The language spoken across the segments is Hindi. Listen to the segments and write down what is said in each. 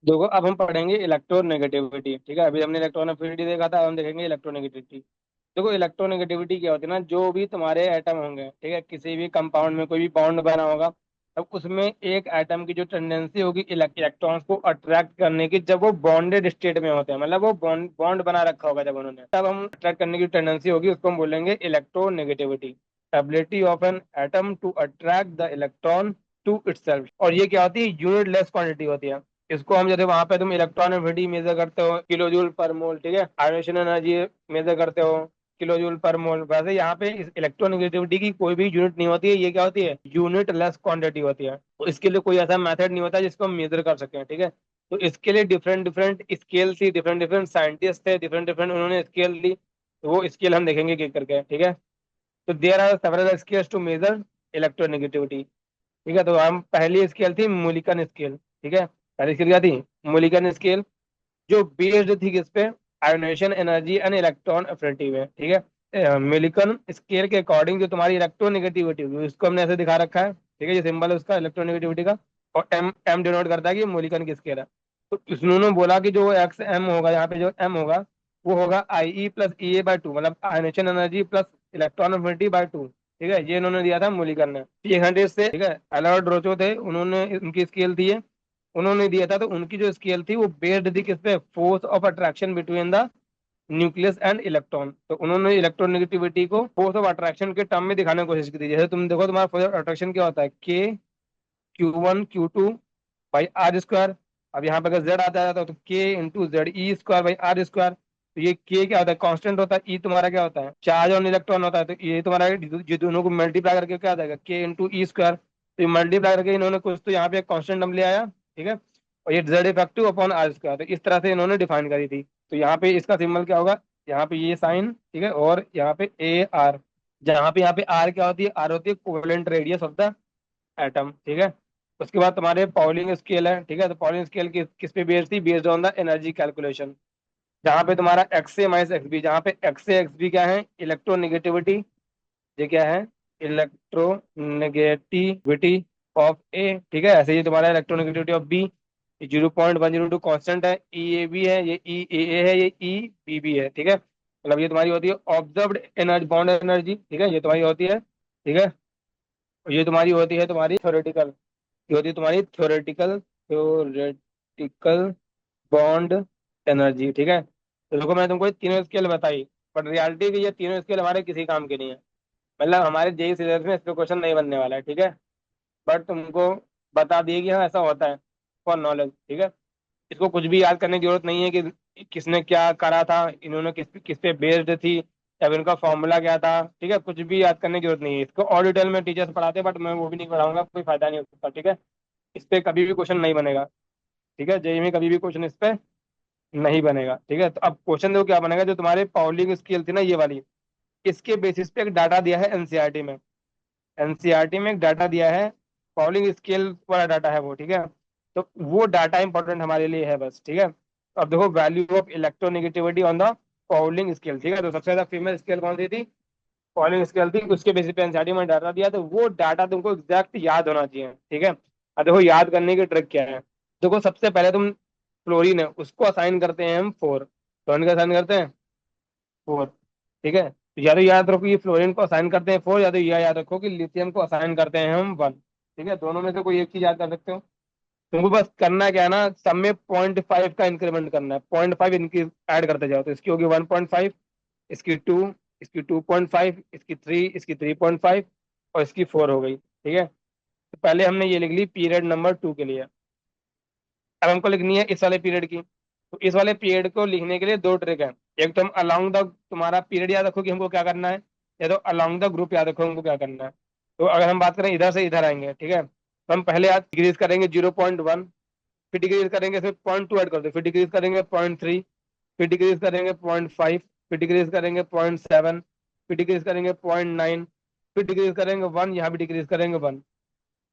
देखो अब हम पढ़ेंगे इलेक्ट्रोनेगेटिविटी। ठीक है, अभी हमने इलेक्ट्रोनेगेटिविटी देखा था, अब हम देखेंगे इलेक्ट्रोनेगेटिविटी। देखो इलेक्ट्रोनेगेटिविटी क्या होती है ना, जो भी तुम्हारे एटम होंगे, ठीक है, किसी भी कंपाउंड में कोई भी बॉन्ड बना होगा, तब उसमें एक एटम की जो टेंडेंसी होगी इलेक्ट्रॉन्स को अट्रैक्ट करने की, जब वो बॉन्डेड स्टेट में होते हैं, मतलब वो बॉन्ड बॉन्ड बना रखा होगा जब उन्होंने, तब हम अट्रैक्ट करने की टेंडेंसी होगी, उसको हम बोलेंगे electronegativity. Ability of an atom to attract the electron to itself. और ये क्या होती है, यूनिट लेस क्वांटिटी होती है। इसको हम जैसे वहां पे तुम इलेक्ट्रॉन एनर्जी मेजर करते हो किलो जूल पर मोल, ठीक है, आयोनेशन एनर्जी मेजर करते हो किलो जूल पर मोल, वैसे यहाँ पे इस इलेक्ट्रोनेगेटिविटी की कोई भी यूनिट नहीं होती है। ये क्या होती है, यूनिट लेस क्वांटिटी होती है। तो इसके लिए कोई ऐसा मेथड नहीं होता जिसको हम मेजर कर सकें, ठीक है। तो इसके लिए डिफरेंट डिफरेंट स्केल थी, डिफरेंट डिफरेंट साइंटिस्ट थे, डिफरेंट डिफरेंट उन्होंने स्केल दी। तो वो स्केल हम देखेंगे एक करके, ठीक है। तो there are several scales to measure electronegativity. ठीक है, तो हम पहली स्केल थी मूलिकन स्केल, ठीक है। पहली स्केल क्या थी, मूलिकन स्केल, जो बेस्ड थी किस पे, ionisation energy and electron affinity में, ठीक है। मिलिकन स्केल के अकॉर्डिंग जो तुम्हारी इलेक्ट्रोनेगेटिविटी होगी उसको हमने ऐसे दिखा रखा है, ठीक है, ये सिंबल है उसका इलेक्ट्रोनेगेटिविटी का। और एम एम डिनोट करता है कि मूलिकन की स्केल है। तो उन्होंने बोला कि जो एक्स एम होगा, यहाँ पे जो एम होगा वो होगा I E plus E A by two, मतलब ionisation energy plus electron affinity by two. ठीक है, ये इन्होंने दिया था मूलिकन ने 100 से, ठीक है। एलॉर्ड रोचो थे, उन्होंने उनकी स्केल थी ये, उन्होंने दिया था। तो उनकी जो स्केल थी वो बेस्ड थी किस पे, force of attraction between the nucleus and electron. तो उन्होंने इलेक्ट्रोनेगेटिविटी को फोर्स ऑफ अट्रैक्शन के टर्म में दिखाने की कोशिश की थी। जैसे तुम देखो, तुम्हारा फोर्स ऑफ अट्रैक्शन क्या होता है, के Q1 Q2 by r square. अब यहाँ पे अगर जेड आता है तो k into Z e square by r square. तो ये के क्या होता है, कांस्टेंट होता है, ई तुम्हारा क्या होता है, चार्ज और इलेक्ट्रॉन होता है। तो ये तुम्हारा ये दोनों को मल्टीप्लाई करके क्या आ जाएगा, के इंटू ई स्क्वायर। तो ये मल्टीप्लाई करके इन्होंने कुछ तो यहाँ पे एक कांस्टेंट नंबर ले आया, ठीक है। और ये Z effective upon r square, तो इस तरह से इन्होंने डिफाइन करी थी। तो यहाँ पे इसका सिंबल क्या होगा, यहाँ पे ये साइन, ठीक है, और यहाँ पे ए आर। जहाँ पे यहाँ पे आर क्या होती है, आर होती है covalent radius of the atom, ठीक है। उसके बाद तुम्हारे पाउलिंग स्केल है, ठीक है। तो पाउलिंग स्केल किस पे बेस्ड थी, based on the energy calculation. जहाँ पे तुम्हारा एक्स ए माइनस एक्स बी, जहाँ पे एक्स ए एक्स बी क्या है, इलेक्ट्रोनेगेटिविटी, ये क्या है, इलेक्ट्रोनेगेटिविटी ऑफ ए, ठीक है। ऐसे ही तुम्हारा इलेक्ट्रोनेगेटिविटी ऑफ बी 0.102 कॉन्स्टेंट है, ई ए बी है, ये ई ए ए है, ये ई बी बी है, ठीक है। मतलब ये तुम्हारी होती है ऑब्जर्व्ड एनर्जी, बॉन्ड एनर्जी, ठीक है, ये तुम्हारी होती है, ठीक है। और ये तुम्हारी होती है तुम्हारी थ्योरेटिकल, ये होती है तुम्हारी थ्योरेटिकल थ्योरेटिकल बॉन्ड एनर्जी, ठीक है। तो देखो मैंने तुमको ये तीनों स्केल बताई, बट रियलिटी की ये तीनों स्केल हमारे किसी काम के नहीं है। मतलब हमारे जेई सिलेबस में इस पे क्वेश्चन नहीं बनने वाला है, ठीक है। बट तुमको बता दिए कि हाँ ऐसा होता है, फॉर नॉलेज, ठीक है। इसको कुछ भी याद करने की जरूरत नहीं है कि किसने क्या करा था, इन्होंने किस किस पे बेस्ड थी, या फिर इनका फॉर्मूला क्या था, ठीक है। कुछ भी याद करने की जरूरत नहीं है, इसको और डिटेल में टीचर्स पढ़ाते हैं, बट मैं वो भी नहीं पढ़ाऊंगा, कोई फायदा नहीं हो सकता, ठीक है। इस पे कभी भी क्वेश्चन नहीं बनेगा, ठीक है, जेई में कभी भी क्वेश्चन इस पे नहीं बनेगा, ठीक है। तो अब क्वेश्चन देखो क्या बनेगा, जो तुम्हारे पाउलिंग स्केल थी ना ये वाली, इसके बेसिस पे एक डाटा दिया है एनसीईआरटी में। एनसीईआरटी में एक डाटा दिया है, पाउलिंग स्केल वाला डाटा है वो, ठीक है। तो वो डाटा इंपॉर्टेंट हमारे लिए है बस, ठीक है। तो अब देखो value of electronegativity on the Pauling scale, ठीक है। तो सबसे ज्यादा फीमेल स्केल कौन सी थी, पाउलिंग स्केल थी। उसके बेसिस पे एनसीईआरटी में डाटा दिया, तो वो डाटा तुमको एग्जैक्ट याद होना चाहिए, ठीक है। अब देखो याद करने की ट्रिक क्या है, देखो सबसे पहले तुम फ्लोरीन है उसको असाइन करते हैं हम 4, फ्लोरीन का असाइन करते हैं 4, ठीक है। तो या तो याद रखो कि फ्लोरीन को असाइन करते हैं 4, या तो यह याद रखो कि लिथियम को असाइन करते हैं हम 1, ठीक है। दोनों में से कोई एक चीज याद कर सकते हो। तुमको बस करना क्या है ना, सब में 0.5 का इंक्रीमेंट करना है, 0.5 इनकी ऐड करते जाओ। तो इसकी होगी 1.5, इसकी 2, इसकी 2.5, इसकी 3, इसकी 3.5, और इसकी 4 हो गई, ठीक है। तो पहले हमने ये लिख ली पीरियड नंबर 2 के लिए। अब हमको लिखनी है इस वाले पीरियड की। तो इस वाले पीरियड को लिखने के लिए दो ट्रिक है। एक तो हम अलोंग द, तुम्हारा पीरियड याद रखो कि हमको क्या करना है, या तो अलोंग द ग्रुप याद रखो हमको क्या करना है। तो अगर हम बात करें इधर से इधर आएंगे, ठीक है, तो हम पहले याद डिक्रीज करेंगे 0.1, फिर डिक्रीज करेंगे, फिर 0.2 ऐड कर दो, फिर डिक्रीज करेंगे 0.3, फिर डिक्रीज करेंगे 0.5, फिर डिक्रीज करेंगे 0.7, फिर डिक्रीज करेंगे 0.9, फिर डिक्रीज करेंगे 1, यहाँ भी डिक्रीज करेंगे 1,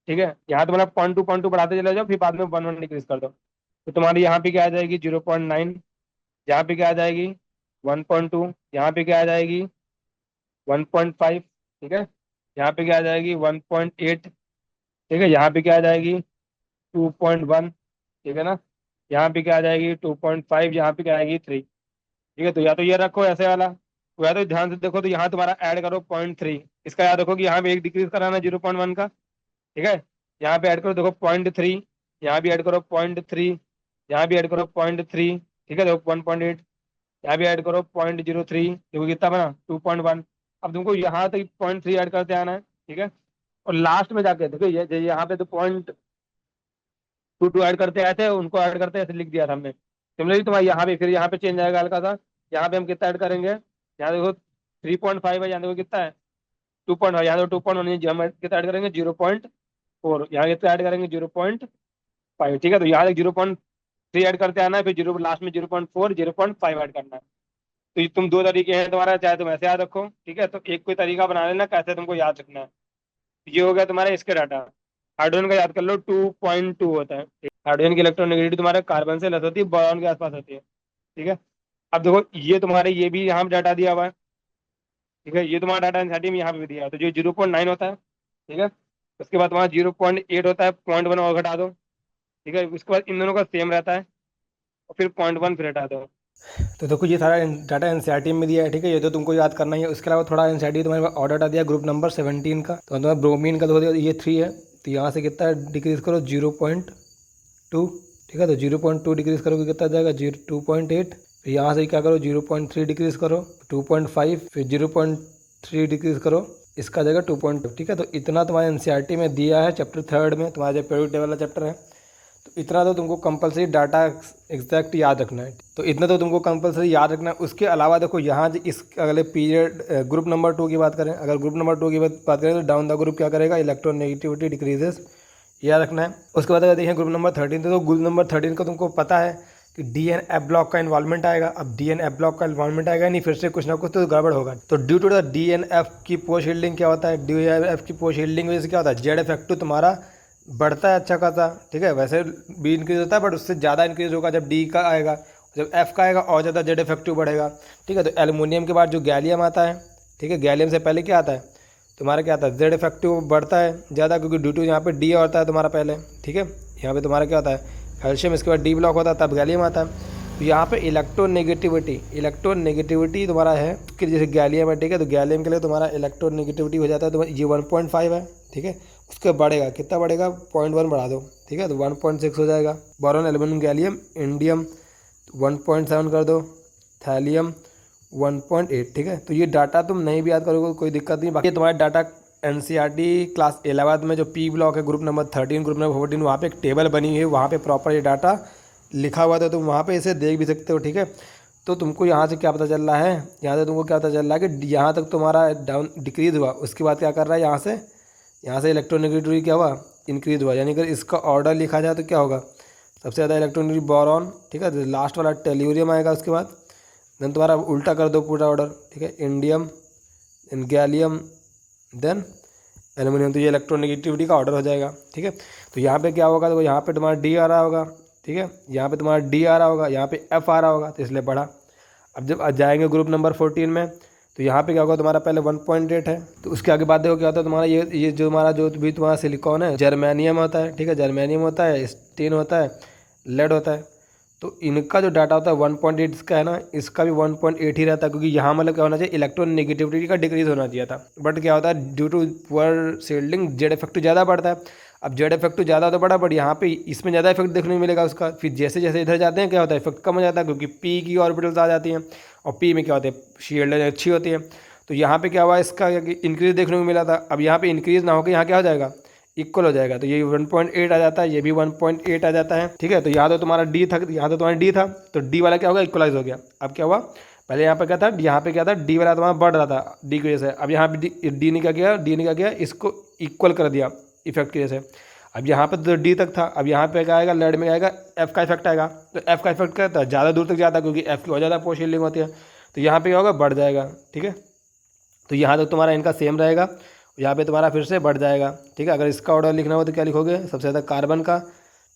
ठीक है। यहाँ तो मतलब 0.2 बढ़ाते चले जाओ, फिर बाद में 1 1 डिक्रीज कर दो। तो तुम्हारी यहाँ पे क्या आ जाएगी 0.9, यहाँ पे क्या आ जाएगी 1.2, यहाँ पे क्या आ जाएगी 1.5, ठीक है, यहाँ पे क्या आ जाएगी 1.8, ठीक है, यहाँ पे क्या आ जाएगी 2.1, ठीक है ना। यहाँ पे क्या आ जाएगी 2.5, यहाँ पे क्या आएगी 3। ठीक है, तो या तो ये रखो ऐसे वाला, तो या तो ध्यान से देखो तो यहाँ तुम्हारा ऐड करो 0.3। इसका याद रखो कि यहाँ पे एक डिक्रीज कराना 0.1 का। ठीक है, यहाँ पे ऐड करो देखो 0.3, यहाँ भी ऐड करो 0.3, यहाँ भी ऐड करो 0.3। ठीक है, देखो 1.8, यहाँ भी ऐड करो 0.03, देखो कितना बना 2.1। अब तुमको यहाँ तक 0.3 ऐड करते आना है। ठीक है, और लास्ट में जाके देखो ये यहाँ पे तो 0.22 ऐड करते आए थे, उनको ऐड करते ऐसे लिख दिया था हमने। सिमिलरली तुम्हारे यहाँ पे फिर यहाँ पे चेंज आएगा हल्का सा। यहाँ पे हम कितना ऐड करेंगे, यहाँ देखो 3.5 है, यहाँ देखो कितना है 2.5, यहाँ देखो 2.1 है, हम कितना ऐड करेंगे 0.4, यहाँ कितना ऐड करेंगे 0.5। ठीक है, तो यहाँ 0.3 ऐड करते आना है, फिर जीरो लास्ट में 0.4 0.5 ऐड करना है। तो ये तुम दो तरीके हैं तुम्हारा, चाहे तुम ऐसे याद रखो। ठीक है, तो एक कोई तरीका बना लेना कैसे तुमको याद रखना है। ये हो गया तुम्हारा इसके डाटा। हाइड्रोजन का याद कर लो 2.2 होता है। हाइड्रोजन की इलेक्ट्रोनेगेटिविटी तुम्हारे कार्बन से लेस होती है, बोरॉन के आसपास होती है। ठीक है, अब देखो ये तुम्हारे ये भी यहाँ पे डाटा दिया हुआ है। ठीक है, ये तुम्हारा डाटा एनसीईआरटी में यहाँ पे भी दिया है, तो जो 0.9 होता है। ठीक है, उसके बाद तुम्हारा 0.8 होता है, 0.1 और घटा दो। ठीक है, उसके बाद इन दोनों का सेम रहता है, और फिर 0.1 फिर हटा दो। तो देखो ये सारा डाटा एनसीईआरटी में दिया है, ठीक है, ये तो तुमको याद करना ही है। उसके अलावा थोड़ा एनसीईआरटी तुम्हारे पास और डाटा दिया ग्रुप नंबर 17 का। तो तुम्हारा ब्रोमीन का देखो ये 3 है, तो यहाँ से कितना डिक्रीज करो 0.2। ठीक है, तो 0.2 डिक्रीज करोगे कितना जाएगा 2.8। फिर यहाँ से क्या करो 0.3 डिक्रीज करो 2.5, फिर 0.3 डिक्रीज करो, इसका जाएगा 2.2। ठीक है, तो इतना तुम्हारे एनसीईआरटी में दिया है चैप्टर 3 में, तुम्हारा जो पीरियोडिक टेबल वाला चैप्टर है। तो इतना तो तुमको कंपलसरी डाटा एग्जैक्ट याद रखना है। तो इतना तो तुमको कंपलसरी याद रखना है। उसके अलावा देखो यहाँ इस अगले पीरियड ग्रुप नंबर 2 की बात करें, अगर ग्रुप नंबर 2 की बात करें तो डाउन द ग्रुप क्या करेगा, इलेक्ट्रोनेगेटिविटी डिक्रीजेस, याद रखना है। उसके बाद अगर देखें ग्रुप नंबर 13, तो ग्रुप नंबर 13 का तुमको पता है कि डी एन एफ ब्लॉक का इन्वॉल्वमेंट आएगा। अब डी एन एफ ब्लॉक का इन्वॉल्वमेंट आएगा नहीं, फिर से कुछ ना कुछ तो गड़बड़ होगा। तो due to the d n f की पोस्ट हील्डिंग क्या होता है, डी एन एफ की पोस्ट हील्डिंग वजह से क्या होता है, जेड इफेक्टिव तुम्हारा बढ़ता है अच्छा खासा। ठीक है, वैसे बी इंक्रीज होता है बट उससे ज़्यादा इंक्रीज होगा जब डी का आएगा, जब एफ का आएगा और ज़्यादा जेड इफेक्टिव बढ़ेगा। ठीक है, तो एल्युमिनियम के बाद जो गैलियम आता है, ठीक है, गैलियम से पहले क्या आता है तुम्हारा, क्या आता है जेड इफेक्टिव बढ़ता है ज़्यादा, क्योंकि ड्यू टू यहाँ पे डी होता है तुम्हारा पहले। ठीक है, यहाँ पे तुम्हारा क्या होता है कैल्शियम, इसके बाद डी ब्लॉक होता है तब गैलियम आता है। तो यहाँ पे इलेक्ट्रोनेगेटिविटी तुम्हारा है कि जैसे गैलियम है, ठीक है, तो गैलियम के लिए तुम्हारा इलेक्ट्रोनेगेटिविटी हो जाता है, तो ये 1.5 है। ठीक है, उसके बढ़ेगा कितना बढ़ेगा 0.1 बढ़ा दो। ठीक है, तो 1.6 हो जाएगा। बोरॉन एल्यूमिनियम गैलियम इंडियम 1.7 कर दो, थैलियम 1.8। ठीक है, तो ये डाटा तुम नहीं भी याद करोगे कोई दिक्कत नहीं। बाकी तुम्हारा डाटा एनसीईआरटी क्लास 11 में जो पी ब्लॉक है ग्रुप नंबर 13 ग्रुप नंबर 14, वहाँ पे एक टेबल बनी हुई है, वहाँ पे प्रॉपर ये डाटा लिखा हुआ था, तुम वहाँ पे इसे देख भी सकते हो। ठीक है, तो तुमको यहाँ से क्या पता चल रहा है, यहाँ से तुमको क्या पता चल रहा है कि यहाँ तक तुम्हारा डाउन डिक्रीज हुआ, उसके बाद क्या कर रहा है यहाँ से इलेक्ट्रोनेगेटिविटी क्या हुआ इंक्रीज हुआ। यानी अगर इसका ऑर्डर लिखा जाए तो क्या होगा, सबसे ज़्यादा इलेक्ट्रोनेगेटिव बोरॉन। ठीक है, तो लास्ट वाला टेल्यूरियम आएगा, उसके बाद देन तुम्हारा उल्टा कर दो पूरा ऑर्डर। ठीक है, indium then gallium then aluminium, तो ये इलेक्ट्रोनेगेटिविटी का ऑर्डर हो जाएगा। ठीक है, तो यहाँ पे क्या होगा, तो यहाँ पे तुम्हारा डी आ रहा होगा। ठीक है, यहाँ पे तुम्हारा डी आ रहा होगा, यहाँ पे एफ आ रहा होगा, तो इसलिए बढ़ा। अब जब जाएंगे ग्रुप नंबर 14 में, तो यहाँ पे क्या होगा तुम्हारा पहले 1.8 है, तो उसके आगे बाद देखो क्या होता है तुम्हारा ये जो हमारा जो भी तुम्हारा सिलिकॉन है, जर्मेनियम होता है। ठीक है, जर्मेनियम होता है, स्टीन होता है, लेड होता है। तो इनका जो डाटा होता है 1.8 इसका है ना, इसका भी 1.8 ही रहता है, क्योंकि यहाँ मतलब क्या होना चाहिए इलेक्ट्रॉन नेगेटिविटी का डिक्रीज होना चाहिए था। बट क्या होता है due to poor shielding Z effective ज़्यादा बढ़ता है। अब जेड इफेक्टिव ज़्यादा तो बड़ा, बट यहाँ पे इसमें ज़्यादा इफेक्ट देखने को मिलेगा उसका। फिर जैसे जैसे इधर जाते हैं क्या होता है इफेक्ट कम हो जाता है, क्योंकि पी की ऑर्बिटल्स आ जाती हैं, और पी में क्या होता है शील्ड अच्छी होती है। तो यहाँ पे क्या हुआ इसका इंक्रीज देखने को मिला था, अब यहाँ पे इंक्रीज ना होकर यहाँ क्या हो जाएगा इक्वल हो जाएगा, तो ये 1.8 आ जाता है, ये भी 1.8 आ जाता है। ठीक है, तो यहाँ तो तुम्हारा डी था, यहाँ तो तुम्हारा डी था, तो डी वाला क्या होगा इक्वलाइज हो गया। अब क्या हुआ पहले यहाँ पे क्या था, यहाँ पे क्या था डी वाला तुम्हारा बढ़ रहा था डी की वजह से, अब यहाँ पे डी ने क्या किया, डी ने क्या किया इसको इक्वल कर दिया इफेक्ट की वजह से। अब यहाँ पे तो डी तक था, अब यहाँ पे क्या आएगा लेड में आएगा एफ का इफेक्ट आएगा। तो एफ का इफेक्ट क्या था ज़्यादा दूर तक जाता है, क्योंकि एफ की और ज़्यादा पोस्ट शील्डिंग होती है, तो यहाँ पे क्या होगा बढ़ जाएगा। ठीक है, तो यहाँ तक तुम्हारा इनका सेम रहेगा, यहाँ पे तुम्हारा फिर से बढ़ जाएगा। ठीक है, अगर इसका ऑर्डर लिखना हो तो क्या लिखोगे सबसे ज़्यादा कार्बन का।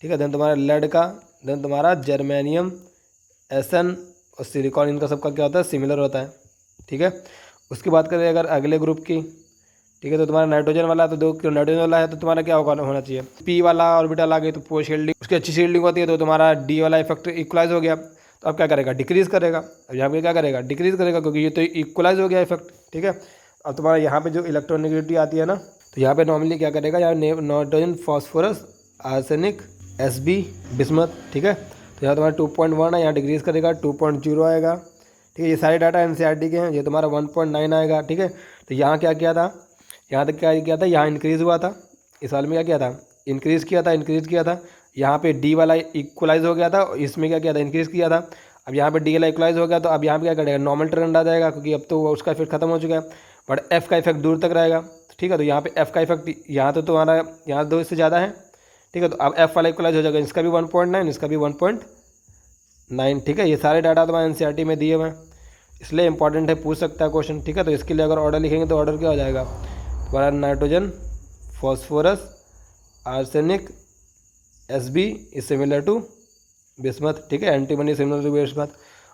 ठीक है, देन तुम्हारा लेड का, देन तुम्हारा जर्मेनियम, एसन और सिलिकॉन, इनका सबका क्या होता है सिमिलर होता है। ठीक है, उसकी बात करें अगर अगले ग्रुप की, ठीक है। तो तुम्हारा नाइट्रोजन वाला, तो दो नाइट्रोजन वाला है तो तुम्हारा क्या होना चाहिए, पी वाला ऑर्बिटल आ गई तो पोस्ट शील्डिंग, उसकी अच्छी शील्डिंग होती है तो तुम्हारा डी वाला इफेक्ट इक्वलाइज हो गया। तो अब क्या करेगा, डिक्रीज करेगा। अब यहाँ पे क्या करेगा, डिक्रीज करेगा, क्योंकि ये तो इक्वलाइज हो गया इफेक्ट। ठीक है। अब तुम्हारा यहाँ पे जो इलेक्ट्रोनेगेटिविटी आती है ना, तो यहाँ पे नॉर्मली क्या करेगा, यहाँ nitrogen phosphorus arsenic S B bismuth. ठीक है। तो यहाँ तुम्हारा 2.1 है, यहाँ डिक्रीज करेगा 2.0 आएगा। ठीक है। ये सारे डाटा एनसीईआरटी के हैं। ये तुम्हारा 1.9 आएगा। ठीक है। तो यहाँ क्या किया था, यहाँ तक क्या किया था, यहाँ इंक्रीज़ हुआ था। इस साल में क्या किया था, इंक्रीज़ किया था। यहाँ पे डी वाला इक्वलाइज हो गया था, इसमें क्या किया था, इंक्रीज़ किया था। अब यहाँ पे डी वाला इक्वलाइज हो गया तो अब यहाँ पे क्या करेगा, नॉर्मल ट्रेंड आ जाएगा, क्योंकि अब तो उसका इफेक्ट खत्म हो चुका है। बट एफ का इफेक्ट दूर तक रहेगा। ठीक है। तो यहाँ पे एफ का इफेक्ट यहाँ तो तुम्हारा यहाँ 2 इससे ज़्यादा है। ठीक है। तो अब एफ वाला इक्वलाइज हो जाएगा, इसका भी 1.9, इसका भी 1.9। ठीक है। ये सारे डाटा तुम्हारे एनसीईआरटी में दिए हुए हैं, इसलिए इंपॉर्टेंट है, पूछ सकता है क्वेश्चन। ठीक है। तो इसके लिए अगर ऑर्डर लिखेंगे तो ऑर्डर क्या हो जाएगा, तुम्हारा nitrogen phosphorus arsenic S B is similar to bismuth. ठीक है। Antimony similar to bismuth.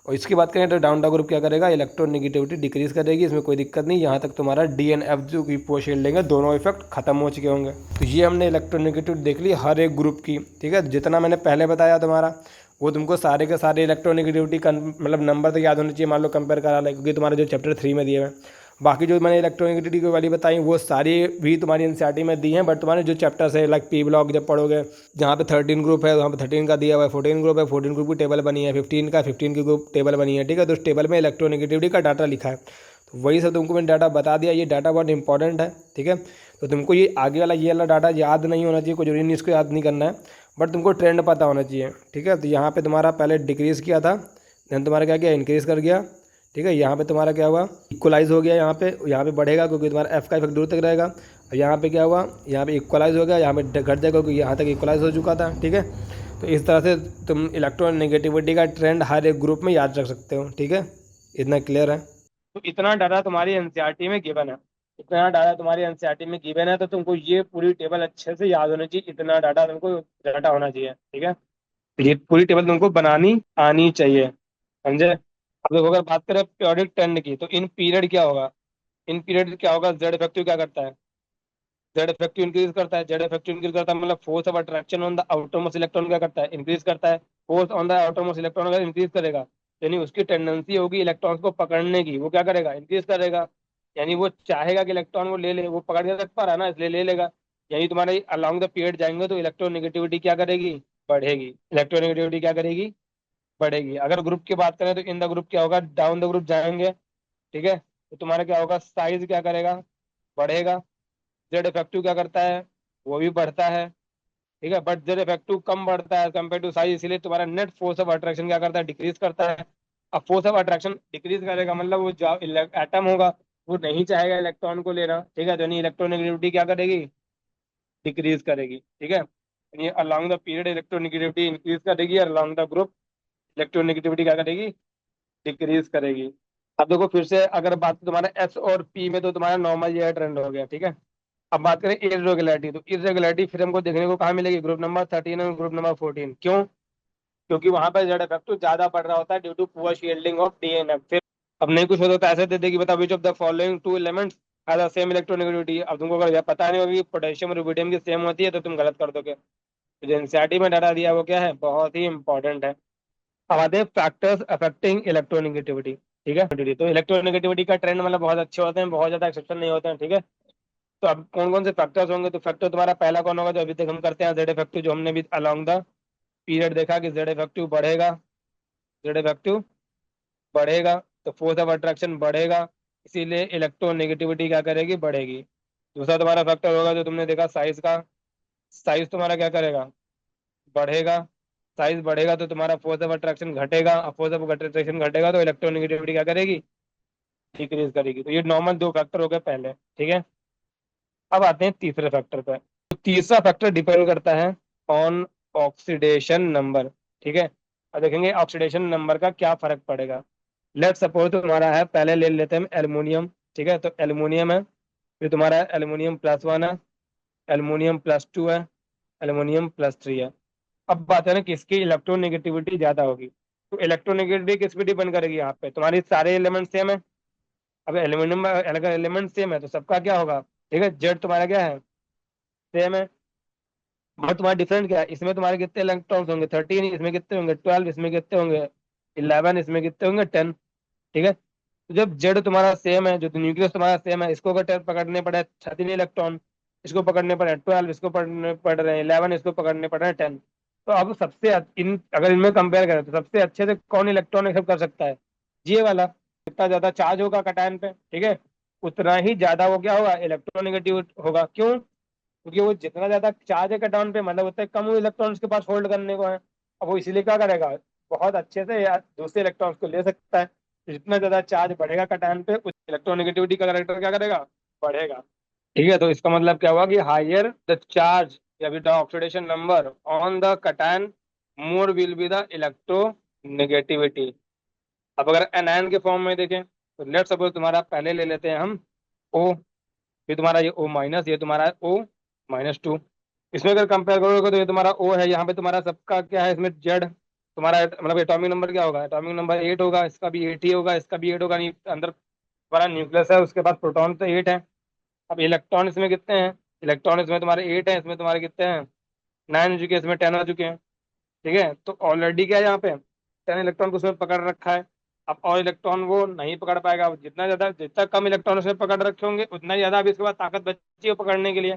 और इसकी बात करें तो डाउन द ग्रुप क्या करेगा, इलेक्ट्रोनेगेटिविटी डिक्रीज करेगी, इसमें कोई दिक्कत नहीं। यहाँ तक तुम्हारा डी एन एफ जो की पोस्ट लेंगे, दोनों इफेक्ट खत्म हो चुके होंगे। तो ये हमने इलेक्ट्रोनेगेटिव देख ली हर एक ग्रुप की। ठीक है। जितना मैंने पहले बताया तुम्हारा, वो तुमको सारे के सारे इलेक्ट्रोनेगेटिविटी मतलब नंबर तो याद होने चाहिए, मान लो कंपेयर करा ले, क्योंकि तुम्हारे जो चैप्टर 3 में दिए हुए हैं। बाकी जो मैंने इलेक्ट्रोनेगेटिविटी की वाली बताई वो सारी भी तुम्हारी एनसीईआरटी में दी हैं। बट तुम्हारे जो चैप्टर्स है लाइक पी ब्लॉक जब पढ़ोगे, जहाँ पे 13 ग्रुप है वहाँ पे 13 का दिया हुआ है, 14 ग्रुप है 14 ग्रुप की टेबल बनी है, 15 का 15 की ग्रुप टेबल बनी है। ठीक है। तो उस टेबल में इलेक्ट्रोनेगेटिविटी का डाटा लिखा है, तो वही सब तुमको मैंने डाटा बता दिया। ये डाटा बहुत इंपॉर्टेंट है। ठीक है। तो तुमको ये आगे वाला ये वाला डाटा याद नहीं होना चाहिए, कोई जरूरी नहीं इसको याद नहीं करना है, बट तुमको ट्रेंड पता होना चाहिए। ठीक है। तो यहाँ पे तुम्हारा पहले डिक्रीज़ किया था, देन तुम्हारा क्या किया, इंक्रीज़ कर गया। ठीक है। यहाँ पे तुम्हारा क्या हुआ, इक्वलाइज हो गया, यहाँ पे बढ़ेगा क्योंकि तुम्हारा एफ का इफेक्ट दूर तक रहेगा। और यहाँ पे क्या हुआ, यहाँ पे इक्वलाइज हो गया, यहाँ पे घट जाएगा क्योंकि यहाँ तक इक्वलाइज हो चुका था। ठीक है। तो इस तरह से तुम इलेक्ट्रोनेगेटिविटी का ट्रेंड हर एक ग्रुप में याद रख सकते हो। ठीक है। इतना क्लियर है। तो इतना डाटा तुम्हारी एनसीईआरटी में गिवन है, इतना डाटा तुम्हारी एनसीईआरटी में गिवन है, तो तुमको ये पूरी टेबल अच्छे से याद होनी चाहिए, इतना डाटा तुमको डाटा होना चाहिए। ठीक है। ये पूरी टेबल तुमको बनानी आनी चाहिए, समझे। अब देखो अगर बात करें पीरियोडिक ट्रेंड की, तो इन पीरियड क्या होगा, इन पीरियड क्या होगा, जेड इफेक्टिव क्या करता है, जेड इफेक्टिव इंक्रीज करता है, जेड इफेक्टिव इंक्रीज करता है, मतलब force of attraction on the outermost electron क्या करता है, इंक्रीज करता है। Force on the outermost electron अगर इंक्रीज करेगा, यानी उसकी टेंडेंसी होगी इलेक्ट्रॉन्स को पकड़ने की, वो क्या करेगा, इंक्रीज करेगा। यानी वो चाहेगा कि इलेक्ट्रॉन को ले ले, वो पकड़ के रख पा रहा है ना, इसलिए ले लेगा। यानी तुम्हारे अलॉन्ग द पीरियड जाएंगे तो इलेक्ट्रोनेगेटिविटी क्या करेगी, बढ़ेगी। इलेक्ट्रोनेगेटिविटी क्या करेगी, बढ़ेगी। अगर ग्रुप की बात करें तो इन द ग्रुप क्या होगा, डाउन द ग्रुप जाएंगे। ठीक है। तो तुम्हारा क्या होगा, साइज क्या करेगा, बढ़ेगा। जेड इफेक्टिव क्या करता है, वो भी बढ़ता है। ठीक है। बट जेड इफेक्टिव कम बढ़ता है कंपेयर टू साइज, इसीलिए तुम्हारा नेट फोर्स ऑफ अट्रैक्शन क्या करता है, डिक्रीज करता है। अब फोर्स ऑफ अट्रैक्शन डिक्रीज करेगा मतलब वो जो एटम होगा वो नहीं चाहेगा इलेक्ट्रॉन को लेना। ठीक है। तो यानी इलेक्ट्रोनेगेटिविटी क्या करेगी, डिक्रीज करेगी। ठीक है। यानी along the period electronegativity increase करेगी और अलॉन्ग द ग्रुप इलेक्ट्रोनेगेटिविटी क्या करेगी, डिक्रीज करेगी। अब देखो फिर से अगर बात तुम्हारा एस और पी में, तो तुम्हारा नॉर्मल ये ट्रेंड हो गया। ठीक है। अब बात करें इरेगुलरिटी, तो इरेगुलरिटी फिर हमको देखने को कहाँ मिलेगी, ग्रुप नंबर 13 और ग्रुप नंबर 14। क्यों, क्योंकि वहां पर जेड इफेक्टिव ज्यादा बढ़ रहा होता है due to poor shielding of DNF. फिर अब नहीं कुछ होता तो ऐसे दे देगी, बता which of the following two elements has the same electronegativity. अब तुमको अगर पता नहीं होगी पोटेशियम और रुबिडियम की सेम होती है तो तुम गलत कर दोगे। तो जो एनसीईआरटी में डाटा दिया है, वो क्या है, बहुत ही इंपॉर्टेंट है। अब आते हैं फैक्टर्स अफेक्टिंग इलेक्ट्रोनेगेटिविटी। ठीक है। तो इलेक्ट्रोनेगेटिविटी का ट्रेंड मतलब बहुत अच्छे होते हैं, बहुत ज्यादा एक्सेप्शन नहीं होते हैं। ठीक है। तो अब कौन कौन से फैक्टर्स होंगे, तो फैक्टर तुम्हारा पहला कौन होगा, जो अभी तक हम करते हैं, जेड इफेक्टिव, जो हमने भी अलॉन्ग द पीरियड देखा कि जेड इफेक्टिव बढ़ेगा, जेड इफेक्टिव बढ़ेगा तो फोर्स ऑफ अट्रैक्शन बढ़ेगा, इसीलिए इलेक्ट्रोनेगेटिविटी क्या करेगी, बढ़ेगी। दूसरा तुम्हारा फैक्टर होगा जो तुमने देखा साइज का, साइज तुम्हारा क्या करेगा, बढ़ेगा। साइज बढ़ेगा तो तुम्हारा फोर्स ऑफ अट्रैक्शन घटेगा, और फोर्स ऑफ अट्रैक्शन घटेगा तो इलेक्ट्रोनेगेटिविटी क्या करेगी, डिक्रीज करेगी। तो ये नॉर्मल दो फैक्टर हो गए पहले। ठीक है। अब आते हैं तीसरे फैक्टर पे। तो तीसरा फैक्टर डिपेंड करता है ऑन ऑक्सीडेशन नंबर। ठीक है। अब देखेंगे ऑक्सीडेशन नंबर का क्या फर्क पड़ेगा। लेट सपोज तुम्हारा है, पहले ले लेते हैं एल्युमिनियम। ठीक है। तो एल्युमिनियम है, फिर तुम्हारा एल्युमिनियम+1 है, एल्युमिनियम+2 है, एल्युमिनियम+3 है। अब बात है ना किसकी इलेक्ट्रोनेगेटिविटी ज्यादा होगी, तो इलेक्ट्रोनेगेटिविटी किस पे डिपेंड करेगी, यहाँ पे तुम्हारी सारे एलिमेंट सेम है। अब एल्यूमिनियम अगर एलिमेंट सेम है तो सबका क्या होगा, ठीक है, जेड तुम्हारा क्या है, सेम है। बट तुम्हारा डिफरेंट क्या है, इसमें तुम्हारे कितने इलेक्ट्रॉन्स होंगे 13, इसमें कितने होंगे 12, इसमें कितने होंगे 11, इसमें कितने होंगे 10। ठीक है, तो जब जेड तुम्हारा सेम है, जो न्यूक्लियस तुम्हारा सेम है, इसको अगर 10 पकड़ने पड़े 13 इलेक्ट्रॉन, इसको पकड़ने पड़े 12, इसको पकड़ने पड़ रहे हैं 11, इसको पकड़ने पड़ रहे हैं 10। तो अब इन अगर इनमें कंपेयर करें तो सबसे अच्छे से कौन इलेक्ट्रॉन एक्सेप्ट कर सकता है, ये वाला। जितना ज्यादा चार्ज होगा कटायन पे, ठीक है, उतना ही ज्यादा वो क्या होगा, इलेक्ट्रोनेगेटिव होगा। क्यों? क्योंकि वो जितना ज्यादा चार्ज है कटायन पे, मतलब उतने कम इलेक्ट्रॉन उसके पास होल्ड करने को है। अब वो इसीलिए क्या करेगा, बहुत अच्छे से या दूसरे इलेक्ट्रॉन्स को ले सकता है। तो जितना ज्यादा चार्ज बढ़ेगा कटायन पे, उस इलेक्ट्रोनेगेटिविटी का करेक्टर क्या करेगा, बढ़ेगा। ठीक है, तो इसका मतलब क्या हुआ कि हायर द चार्ज या फिर the oxidation number on the cation, more will be the electronegativity. अब अगर एनायन के फॉर्म में देखें तो लेट सपोज तुम्हारा पहले ले लेते हैं हम ओ, फिर तुम्हारा ये ओ माइनस, ये तुम्हारा ओ -2। इसमें अगर कंपेयर करोगे तो ये तुम्हारा ओ है, यहाँ पे तुम्हारा सबका क्या है, इसमें जेड तुम्हारा मतलब एटॉमिक नंबर क्या होगा, एटॉमिक नंबर 8 होगा, इसका भी 8 ही होगा, इसका भी 8 होगा। नहीं, अंदर तुम्हारा न्यूक्लियस है, उसके बाद प्रोटॉन तो 8 है। अब इलेक्ट्रॉन इसमें कितने हैं, इलेक्ट्रॉन इसमें तुम्हारे 8 है, इसमें तुम्हारे कितने हैं 9 हो चुके हैं, इसमें 10 हो चुके हैं। ठीक है, तो ऑलरेडी क्या है यहाँ पे 10 इलेक्ट्रॉन को उसमें पकड़ रखा है। अब और इलेक्ट्रॉन वो नहीं पकड़ पाएगा, जितना ज्यादा जितना कम इलेक्ट्रॉन उसमें पकड़ रखे होंगे उतना ही ज्यादा अभी इसके बाद ताकत बची है पकड़ने के लिए।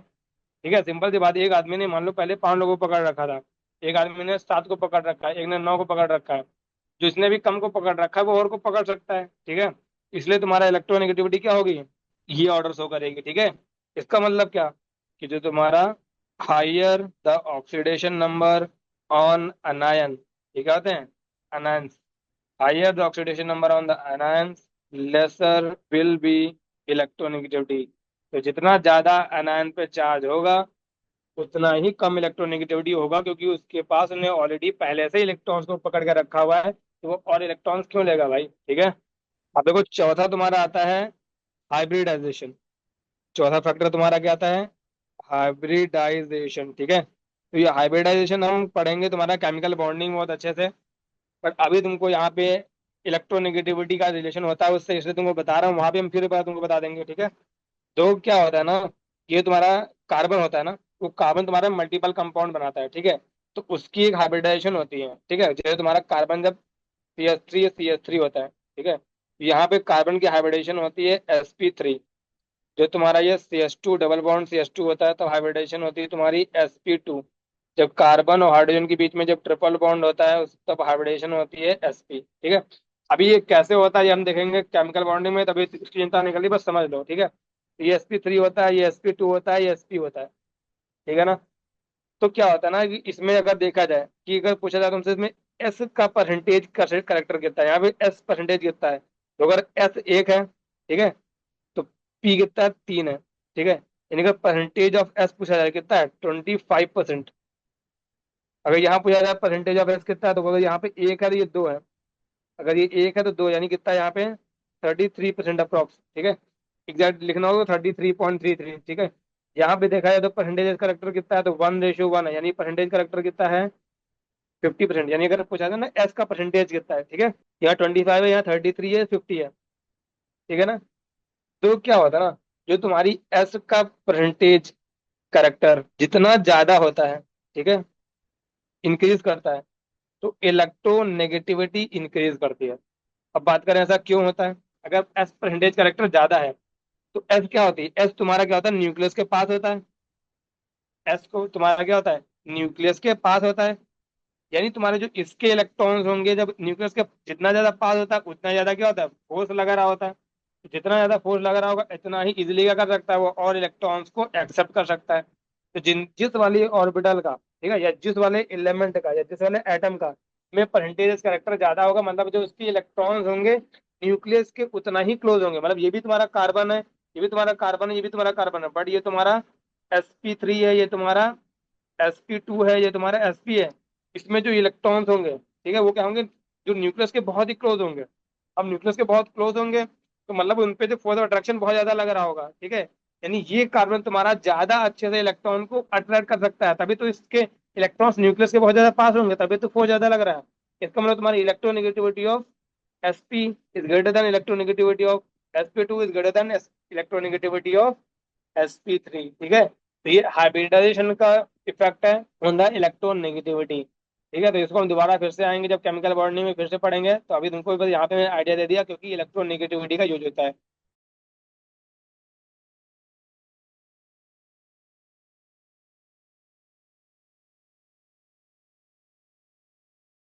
ठीक है, सिंपल सी बात है, एक आदमी ने मान लो पहले 5 लोगों को पकड़ रखा था, एक आदमी ने 7 को पकड़ रखा है, एक ने 9 को पकड़ रखा है। जिसने भी कम को पकड़ रखा है वो और को पकड़ सकता है। ठीक है, इसलिए तुम्हारा इलेक्ट्रोनेगेटिविटी क्या होगी, ये ऑर्डर शो करेगी। ठीक है, इसका मतलब क्या, कि जो तुम्हारा higher the oxidation number on anion, ठीक है होते हैं anions, higher the oxidation number on the anions, lesser will be electronegativity. तो जितना ज्यादा अनायन पे चार्ज होगा उतना ही कम इलेक्ट्रोनेगेटिविटी होगा, क्योंकि उसके पास उन्हें ऑलरेडी पहले से इलेक्ट्रॉन्स को पकड़ के रखा हुआ है, तो वो और इलेक्ट्रॉन्स क्यों लेगा भाई। ठीक है, अब देखो चौथा तुम्हारा आता है हाइब्रिडाइजेशन। चौथा फैक्टर तुम्हारा क्या आता है, हाइब्रिडाइजेशन। ठीक है, तो ये हाइब्रिडाइजेशन हम पढ़ेंगे तुम्हारा केमिकल बॉन्डिंग बहुत अच्छे से। बट अभी तुमको यहाँ पे इलेक्ट्रोनेगेटिविटी का रिलेशन होता है उससे, इसलिए तुमको बता रहा हूँ, वहां पे हम फिर एक बार तुमको बता देंगे। ठीक है, तो क्या होता है ना, ये तुम्हारा कार्बन होता है ना, वो कार्बन तुम्हारा मल्टीपल कंपाउंड बनाता है। ठीक है, तो उसकी एक हाइब्रिडाइजेशन होती है। ठीक है, जैसे तुम्हारा कार्बन जब CH3 होता है, ठीक है, यहाँ पे कार्बन की हाइब्रिडेशन होती है sp3। जो तुम्हारा ये CH2 डबल बॉन्ड CH2 होता है, तब हाइब्रिडेशन होती है तुम्हारी sp2। जब कार्बन और हाइड्रोजन के बीच में जब ट्रिपल बॉन्ड होता है उस तब हाइब्रिडेशन होती है sp। ठीक है, अभी ये कैसे होता है ये हम देखेंगे केमिकल बॉन्डिंग में, तभी इसकी चिंता नहीं करनी, बस समझ लो। ठीक है, ये sp3 होता है, ये sp2 होता है, ये sp होता है। ठीक है ना, तो क्या होता है ना कि इसमें अगर देखा जाए कि अगर पूछा जाए तुमसे इसमें एस का परसेंटेज करेक्टर कितना है, यहाँ पे एस परसेंटेज कितना है, तो अगर एस 1 है, ठीक है, तो पी कितना है 3 है। ठीक है, यानी कि परसेंटेज ऑफ एस पूछा जाए कितना है 25%। अगर यहाँ पूछा जाए परसेंटेज ऑफ एस कितना है, तो अगर यहाँ पे 1 है तो ये 2 है, अगर ये 1 है तो 2, यानी कितना है यहाँ पे 33% अप्रॉक्स। ठीक है, एग्जैक्ट लिखना होगा 33.33। ठीक है, यहाँ पे देखा जाए तो परसेंटेज करेक्टर कितना है, तो 1:1 है, यानी परसेंटेज करेक्टर कितना है 50%। यानी अगर पूछा जाए ना एस का परसेंटेज कितना है, ठीक है, यहाँ 25 है, यहाँ 33 है, 50 है। ठीक है ना, तो क्या होता है ना, जो तुम्हारी एस का परसेंटेज करेक्टर जितना ज्यादा होता है, ठीक है, इंक्रीज करता है, तो इलेक्ट्रोनेगेटिविटी इंक्रीज करती है। अब बात करें ऐसा क्यों होता है, अगर एस परसेंटेज करेक्टर ज्यादा है तो एस क्या होती है, एस तुम्हारा क्या होता है, न्यूक्लियस के पास होता है। एस को तुम्हारा क्या होता है, न्यूक्लियस के पास होता है। यानी तुम्हारे जो इसके इलेक्ट्रॉन्स होंगे जब न्यूक्लियस के जितना ज्यादा पास होता है उतना ज्यादा क्या होता है, फोर्स लगा रहा होता है। तो जितना ज्यादा फोर्स लगा रहा होगा इतना ही इजिली क्या कर सकता है वो, और इलेक्ट्रॉन्स को एक्सेप्ट कर सकता है। तो जिस वाली ऑर्बिटल का, ठीक है, या जिस वाले एलिमेंट का या जिस वाले एटम का में परसेंटेज करेक्टर ज्यादा होगा, मतलब जो उसके इलेक्ट्रॉन्स होंगे न्यूक्लियस के उतना ही क्लोज होंगे। मतलब ये भी तुम्हारा कार्बन है, ये भी तुम्हारा कार्बन है, ये भी तुम्हारा कार्बन है, बट ये तुम्हारा sp3 है, ये तुम्हारा sp2 है, ये तुम्हारा sp है। इसमें जो इलेक्ट्रॉन्स होंगे, ठीक है, वो क्या होंगे, जो न्यूक्लियस के बहुत ही क्लोज होंगे। अब न्यूक्लियस के बहुत क्लोज होंगे तो मतलब उन पे जो फोर्स ऑफ अट्रैक्शन बहुत ज्यादा लग रहा होगा। ठीक है, यानी ये कार्बन तुम्हारा ज्यादा अच्छे से इलेक्ट्रॉन को अट्रैक्ट कर सकता है, तभी तो इसके इलेक्ट्रॉन्स न्यूक्लियस के बहुत ज्यादा पास होंगे, तभी तो फोर्स ज्यादा लग रहा है। इसका मतलब तुम्हारी electronegativity of sp is greater than electronegativity of sp2 is greater than electronegativity of sp3, ठीक है। तो ये हाइब्रिडाइजेशन का इफेक्ट है ऑन द इलेक्ट्रॉन नेगेटिविटी, ठीक है। तो इसको हम दोबारा फिर से आएंगे जब केमिकल बॉन्डिंग में फिर से पढ़ेंगे, तो अभी तुमको बस यहाँ पे मैंने आइडिया दे दिया क्योंकि इलेक्ट्रॉन नेगेटिविटी का यूज होता है।